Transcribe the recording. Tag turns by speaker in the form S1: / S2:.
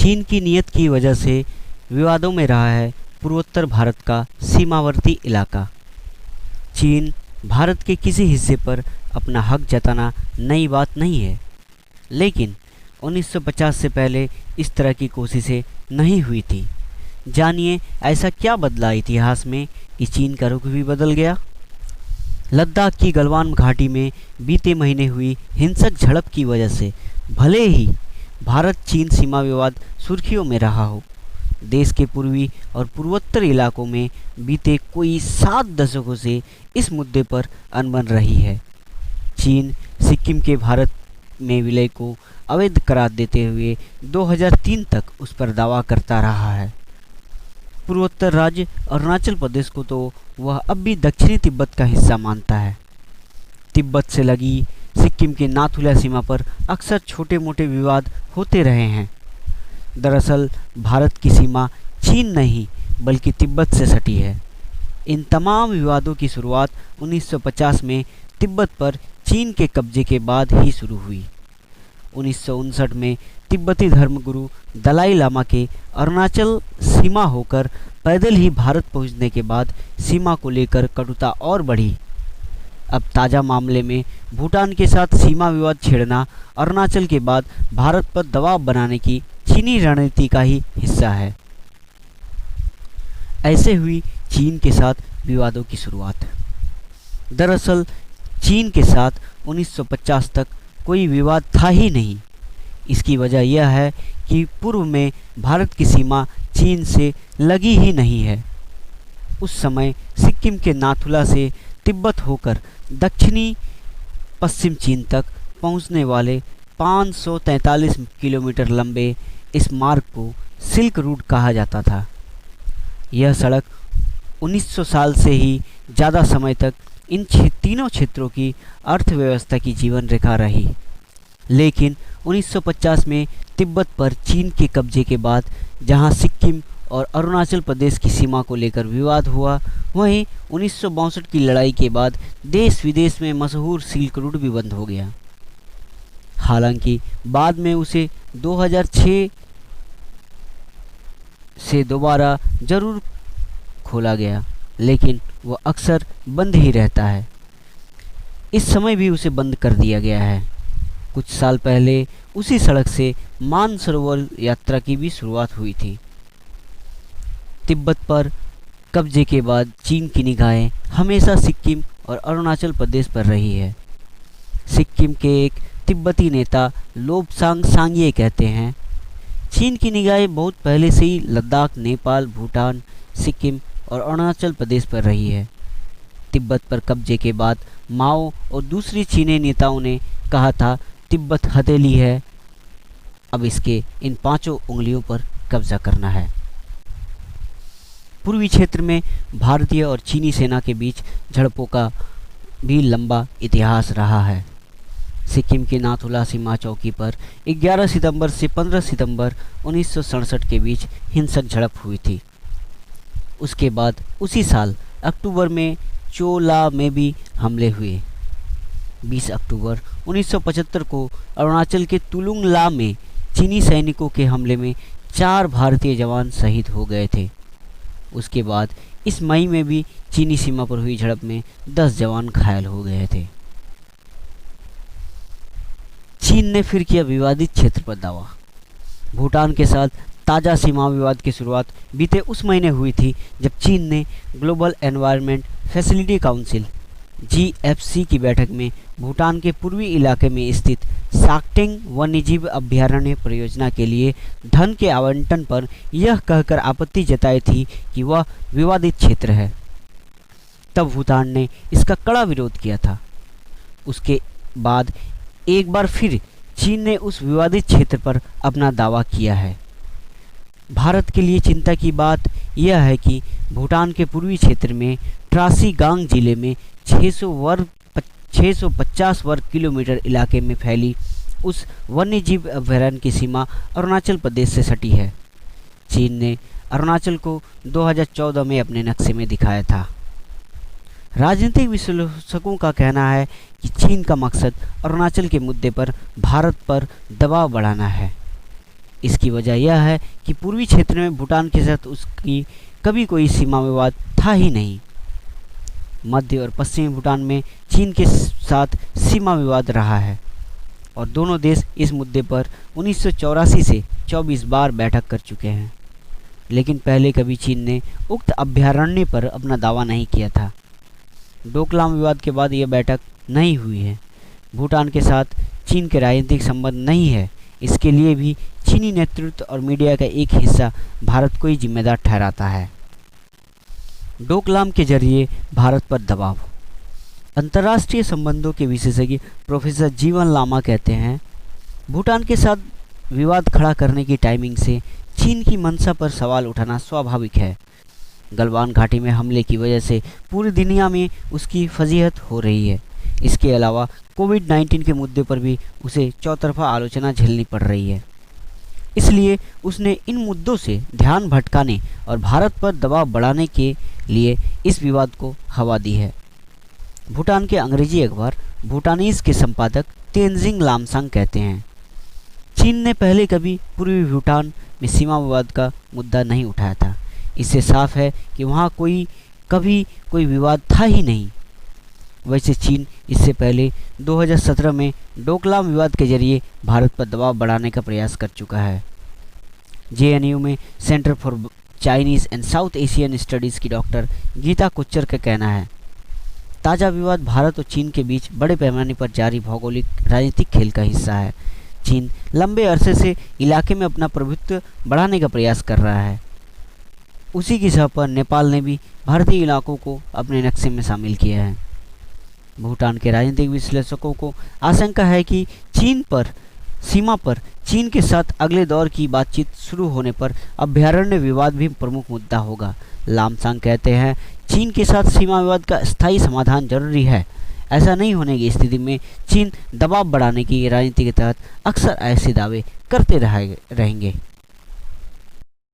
S1: चीन की नीयत की वजह से विवादों में रहा है पूर्वोत्तर भारत का सीमावर्ती इलाका। चीन भारत के किसी हिस्से पर अपना हक जताना नई बात नहीं है, लेकिन 1950 से पहले इस तरह की कोशिशें नहीं हुई थी। जानिए ऐसा क्या बदला इतिहास में कि चीन का रुख भी बदल गया। लद्दाख की गलवान घाटी में बीते महीने हुई हिंसक झड़प की वजह से भले ही भारत चीन सीमा विवाद सुर्खियों में रहा हो, देश के पूर्वी और पूर्वोत्तर इलाकों में बीते कोई 7 दशकों से इस मुद्दे पर अनबन रही है। चीन सिक्किम के भारत में विलय को अवैध करार देते हुए 2003 तक उस पर दावा करता रहा है। पूर्वोत्तर राज्य अरुणाचल प्रदेश को तो वह अब भी दक्षिणी तिब्बत का हिस्सा मानता है। तिब्बत से लगी सिक्किम के नाथुला सीमा पर अक्सर छोटे मोटे विवाद होते रहे हैं। दरअसल भारत की सीमा चीन नहीं बल्कि तिब्बत से सटी है। इन तमाम विवादों की शुरुआत 1950 में तिब्बत पर चीन के कब्जे के बाद ही शुरू हुई। 1959 में तिब्बती धर्मगुरु दलाई लामा के अरुणाचल सीमा होकर पैदल ही भारत पहुंचने के बाद सीमा को लेकर कटुता और बढ़ी। अब ताज़ा मामले में भूटान के साथ सीमा विवाद छेड़ना अरुणाचल के बाद भारत पर दबाव बनाने की चीनी रणनीति का ही हिस्सा है। ऐसे हुई चीन के साथ विवादों की शुरुआत। दरअसल चीन के साथ 1950 तक कोई विवाद था ही नहीं। इसकी वजह यह है कि पूर्व में भारत की सीमा चीन से लगी ही नहीं है। उस समय सिक्किम के नाथुला से तिब्बत होकर दक्षिणी पश्चिम चीन तक पहुंचने वाले 543 किलोमीटर लंबे इस मार्ग को सिल्क रूट कहा जाता था। यह सड़क 1900 साल से ही ज़्यादा समय तक इन तीनों क्षेत्रों की अर्थव्यवस्था की जीवन रेखा रही। लेकिन 1950 में तिब्बत पर चीन के कब्जे के बाद जहां सिक्किम और अरुणाचल प्रदेश की सीमा को लेकर विवाद हुआ, वहीं 1962 की लड़ाई के बाद देश विदेश में मशहूर सिल्क रूट भी बंद हो गया। हालांकि बाद में उसे 2006 से दोबारा जरूर खोला गया, लेकिन वह अक्सर बंद ही रहता है। इस समय भी उसे बंद कर दिया गया है। कुछ साल पहले उसी सड़क से मानसरोवर यात्रा की भी शुरुआत हुई थी। तिब्बत पर कब्जे के बाद चीन की निगाहें हमेशा सिक्किम और अरुणाचल प्रदेश पर रही है। सिक्किम के एक तिब्बती नेता लोब्सांग सांग्ये कहते हैं, चीन की निगाहें बहुत पहले से ही लद्दाख, नेपाल, भूटान, सिक्किम और अरुणाचल प्रदेश पर रही है। तिब्बत पर कब्जे के बाद माओ और दूसरी चीनी नेताओं ने कहा था तिब्बत हथेली है, अब इसके इन 5 उंगलियों पर कब्जा करना है। पूर्वी क्षेत्र में भारतीय और चीनी सेना के बीच झड़पों का भी लंबा इतिहास रहा है। सिक्किम के नाथुला सीमा चौकी पर 11 सितंबर से 15 सितंबर 1967 के बीच हिंसक झड़प हुई थी। उसके बाद उसी साल अक्टूबर में चोला में भी हमले हुए। 20 अक्टूबर 1975 को अरुणाचल के तुलुंग ला में चीनी सैनिकों के हमले में 4 भारतीय जवान शहीद हो गए थे। उसके बाद इस मई में भी चीनी सीमा पर हुई झड़प में 10 जवान घायल हो गए थे। चीन ने फिर किया विवादित क्षेत्र पर दावा। भूटान के साथ ताज़ा सीमा विवाद की शुरुआत बीते उस महीने हुई थी जब चीन ने global environment facility council GFC की बैठक में भूटान के पूर्वी इलाके में स्थित साक्टेंग वन्यजीव अभयारण्य परियोजना के लिए धन के आवंटन पर यह कहकर आपत्ति जताई थी कि वह विवादित क्षेत्र है। तब भूटान ने इसका कड़ा विरोध किया था। उसके बाद एक बार फिर चीन ने उस विवादित क्षेत्र पर अपना दावा किया है। भारत के लिए चिंता की बात यह है कि भूटान के पूर्वी क्षेत्र में ट्रासी गांग जिले में 650 वर्ग किलोमीटर इलाके में फैली उस वन्यजीव अभयारण्य की सीमा अरुणाचल प्रदेश से सटी है। चीन ने अरुणाचल को 2014 में अपने नक्शे में दिखाया था। राजनीतिक विश्लेषकों का कहना है कि चीन का मकसद अरुणाचल के मुद्दे पर भारत पर दबाव बढ़ाना है। इसकी वजह यह है कि पूर्वी क्षेत्र में भूटान के साथ उसकी कभी कोई सीमा विवाद था ही नहीं। मध्य और पश्चिमी भूटान में चीन के साथ सीमा विवाद रहा है और दोनों देश इस मुद्दे पर 1984 से 24 बार बैठक कर चुके हैं, लेकिन पहले कभी चीन ने उक्त अभयारण्य पर अपना दावा नहीं किया था। डोकलाम विवाद के बाद यह बैठक नहीं हुई है। भूटान के साथ चीन के राजनीतिक संबंध नहीं है, इसके लिए भी चीनी नेतृत्व और मीडिया का एक हिस्सा भारत को ही जिम्मेदार ठहराता है। डोकलाम के जरिए भारत पर दबाव। अंतर्राष्ट्रीय संबंधों के विशेषज्ञ प्रोफेसर जीवन लामा कहते हैं, भूटान के साथ विवाद खड़ा करने की टाइमिंग से चीन की मंशा पर सवाल उठाना स्वाभाविक है। गलवान घाटी में हमले की वजह से पूरी दुनिया में उसकी फजीहत हो रही है। इसके अलावा कोविड-19 के मुद्दे पर भी उसे चौतरफा आलोचना झेलनी पड़ रही है। इसलिए उसने इन मुद्दों से ध्यान भटकाने और भारत पर दबाव बढ़ाने के लिए इस विवाद को हवा दी है। भूटान के अंग्रेजी अखबार भूटानीज के संपादक तेनजिंग लामसांग कहते हैं, चीन ने पहले कभी पूर्वी भूटान में सीमा विवाद का मुद्दा नहीं उठाया था। इससे साफ है कि वहाँ कभी कोई विवाद था ही नहीं। वैसे चीन इससे पहले 2017 में डोकलाम विवाद के जरिए भारत पर दबाव बढ़ाने का प्रयास कर चुका है। जेएनयू में centre for Chinese and south Asian studies की डॉक्टर गीता कुच्चर का कहना है, ताज़ा विवाद भारत और चीन के बीच बड़े पैमाने पर जारी भौगोलिक राजनीतिक खेल का हिस्सा है। चीन लंबे अरसे से इलाके में अपना प्रभुत्व बढ़ाने का प्रयास कर रहा है। उसी की सह पर नेपाल ने भी भारतीय इलाकों को अपने नक्शे में शामिल किया है। भूटान के राजनीतिक विश्लेषकों को आशंका है कि सीमा पर चीन के साथ अगले दौर की बातचीत शुरू होने पर अभयारण्य विवाद भी प्रमुख मुद्दा होगा। लामसांग कहते हैं, चीन के साथ सीमा विवाद का स्थायी समाधान जरूरी है। ऐसा नहीं होने की स्थिति में चीन दबाव बढ़ाने की रणनीति के तहत अक्सर ऐसे दावे करते रहेंगे।